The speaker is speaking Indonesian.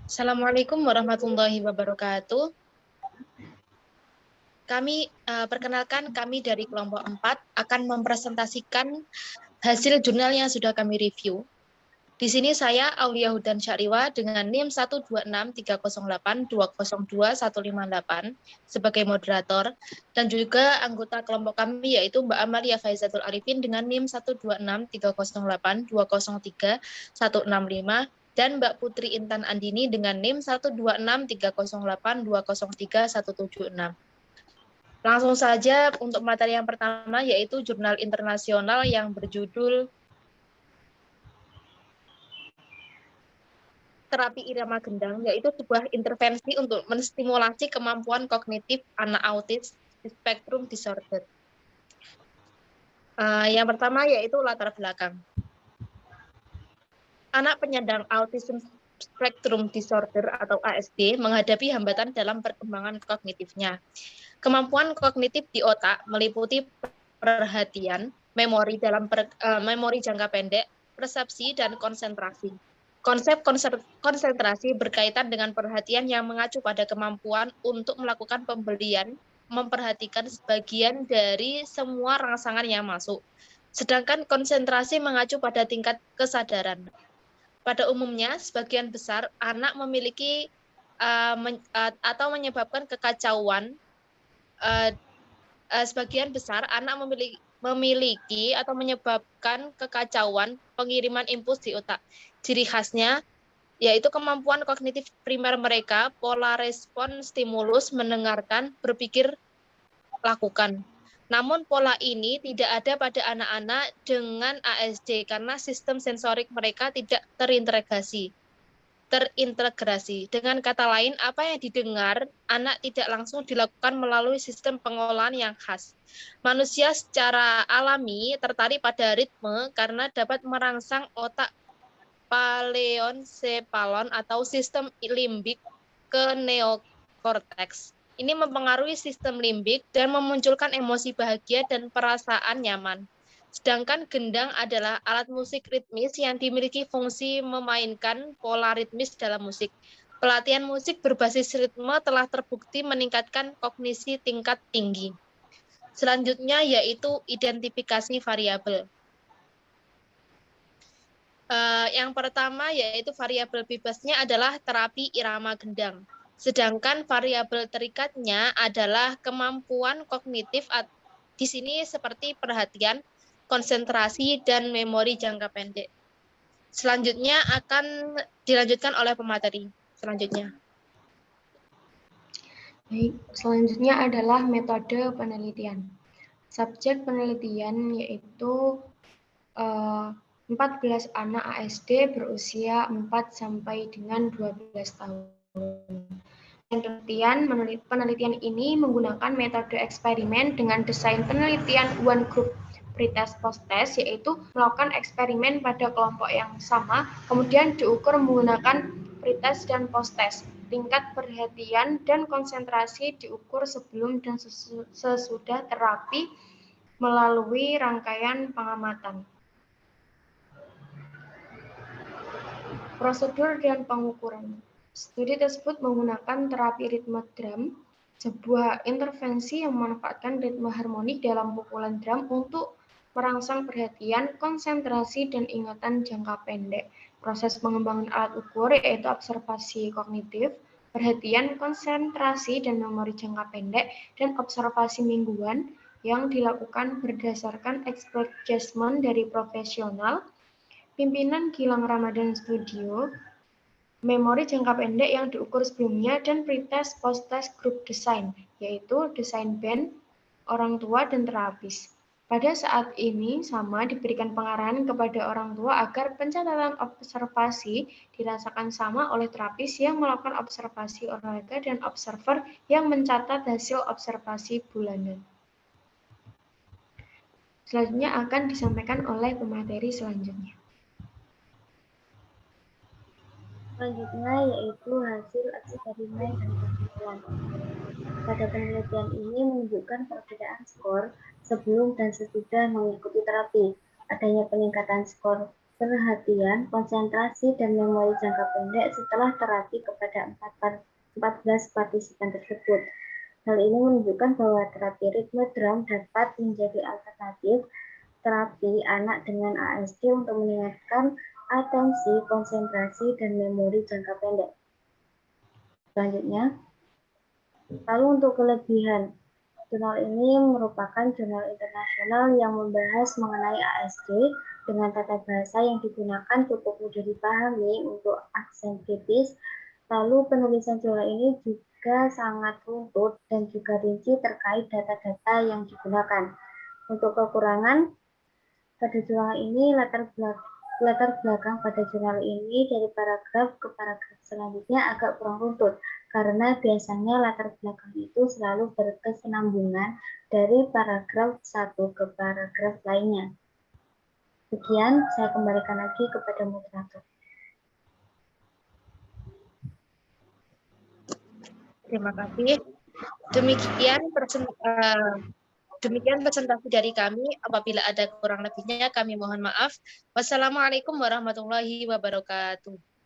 Assalamualaikum warahmatullahi wabarakatuh. Perkenalkan kami dari kelompok 4 akan mempresentasikan hasil jurnal yang sudah kami review. Di sini saya Aulia Hudan Syariwa dengan NIM 1263082021158 sebagai moderator dan juga anggota kelompok kami yaitu Mbak Amalia Faizatul Arifin dengan NIM 1263082031165 dan Mbak Putri Intan Andini dengan NIM 1263082031176. Langsung saja untuk materi yang pertama yaitu jurnal internasional yang berjudul terapi irama gendang, yaitu sebuah intervensi untuk menstimulasi kemampuan kognitif anak autis spektrum disorder. Yang pertama yaitu latar belakang. Anak penyandang autism spectrum disorder atau ASD menghadapi hambatan dalam perkembangan kognitifnya. Kemampuan kognitif di otak meliputi perhatian, memori jangka pendek, persepsi, dan konsentrasi. Konsep konsentrasi berkaitan dengan perhatian yang mengacu pada kemampuan untuk melakukan pembelian, memperhatikan sebagian dari semua rangsangan yang masuk. Sedangkan konsentrasi mengacu pada tingkat kesadaran. Pada umumnya, sebagian besar anak memiliki atau menyebabkan kekacauan. Sebagian besar anak memiliki atau menyebabkan kekacauan pengiriman impuls di otak. Ciri khasnya yaitu kemampuan kognitif primer mereka, pola respon stimulus, mendengarkan, berpikir, lakukan. Namun pola ini tidak ada pada anak-anak dengan ASD karena sistem sensorik mereka tidak terintegrasi. Dengan kata lain, apa yang didengar, anak tidak langsung dilakukan melalui sistem pengolahan yang khas. Manusia secara alami tertarik pada ritme karena dapat merangsang otak paleoencephalon atau sistem limbik ke neokorteks. Ini mempengaruhi sistem limbik dan memunculkan emosi bahagia dan perasaan nyaman. Sedangkan gendang adalah alat musik ritmis yang dimiliki fungsi memainkan pola ritmis dalam musik. Pelatihan musik berbasis ritme telah terbukti meningkatkan kognisi tingkat tinggi. Selanjutnya yaitu identifikasi variabel. Yang pertama yaitu variabel bebasnya adalah terapi irama gendang. Sedangkan variabel terikatnya adalah kemampuan kognitif di sini seperti perhatian, konsentrasi, dan memori jangka pendek. Selanjutnya akan dilanjutkan oleh pemateri. Selanjutnya. Baik, selanjutnya adalah metode penelitian. Subjek penelitian yaitu 14 anak ASD berusia 4 sampai dengan 12 tahun. Penelitian ini menggunakan metode eksperimen dengan desain penelitian one group pretest post-test, yaitu melakukan eksperimen pada kelompok yang sama, kemudian diukur menggunakan pretest dan post-test. Tingkat perhatian dan konsentrasi diukur sebelum dan sesudah terapi melalui rangkaian pengamatan. Prosedur dan pengukuran. Studi tersebut menggunakan terapi ritme drum, sebuah intervensi yang memanfaatkan ritme harmonik dalam pukulan drum untuk merangsang perhatian, konsentrasi, dan ingatan jangka pendek. Proses pengembangan alat ukur yaitu observasi kognitif, perhatian, konsentrasi, dan memori jangka pendek, dan observasi mingguan yang dilakukan berdasarkan expert judgment dari profesional, pimpinan Gilang Ramadan Studio, memori jangka pendek yang diukur sebelumnya, dan pretest post-test group design, yaitu desain band, orang tua, dan terapis. Pada saat ini sama diberikan pengarahan kepada orang tua agar pencatatan observasi dirasakan sama oleh terapis yang melakukan observasi olahraga dan observer yang mencatat hasil observasi bulanan. Selanjutnya akan disampaikan oleh pemateri selanjutnya. Selanjutnya yaitu hasil eksperimen dan kesimpulan. Pada penelitian ini menunjukkan perbedaan skor sebelum dan sesudah mengikuti terapi. Adanya peningkatan skor perhatian, konsentrasi, dan memori jangka pendek setelah terapi kepada 14 partisipan tersebut. Hal ini menunjukkan bahwa terapi ritme drum dapat menjadi alternatif terapi anak dengan ASD untuk meningkatkan atensi, konsentrasi, dan memori jangka pendek. Selanjutnya, lalu untuk kelebihan, jurnal ini merupakan jurnal internasional yang membahas mengenai ASD dengan tata bahasa yang digunakan cukup mudah dipahami untuk aksen kritis. Lalu penulisan jurnal ini juga sangat runtut dan juga rinci terkait data-data yang digunakan. Untuk kekurangan, pada jurnal ini latar belakang pada jurnal ini dari paragraf ke paragraf selanjutnya agak kurang runtut, karena biasanya latar belakang itu selalu berkesinambungan dari paragraf satu ke paragraf lainnya. Sekian, saya kembalikan lagi kepada moderator. Terima kasih. Demikian presentasi dari kami. Apabila ada kurang lebihnya, kami mohon maaf. Wassalamualaikum warahmatullahi wabarakatuh.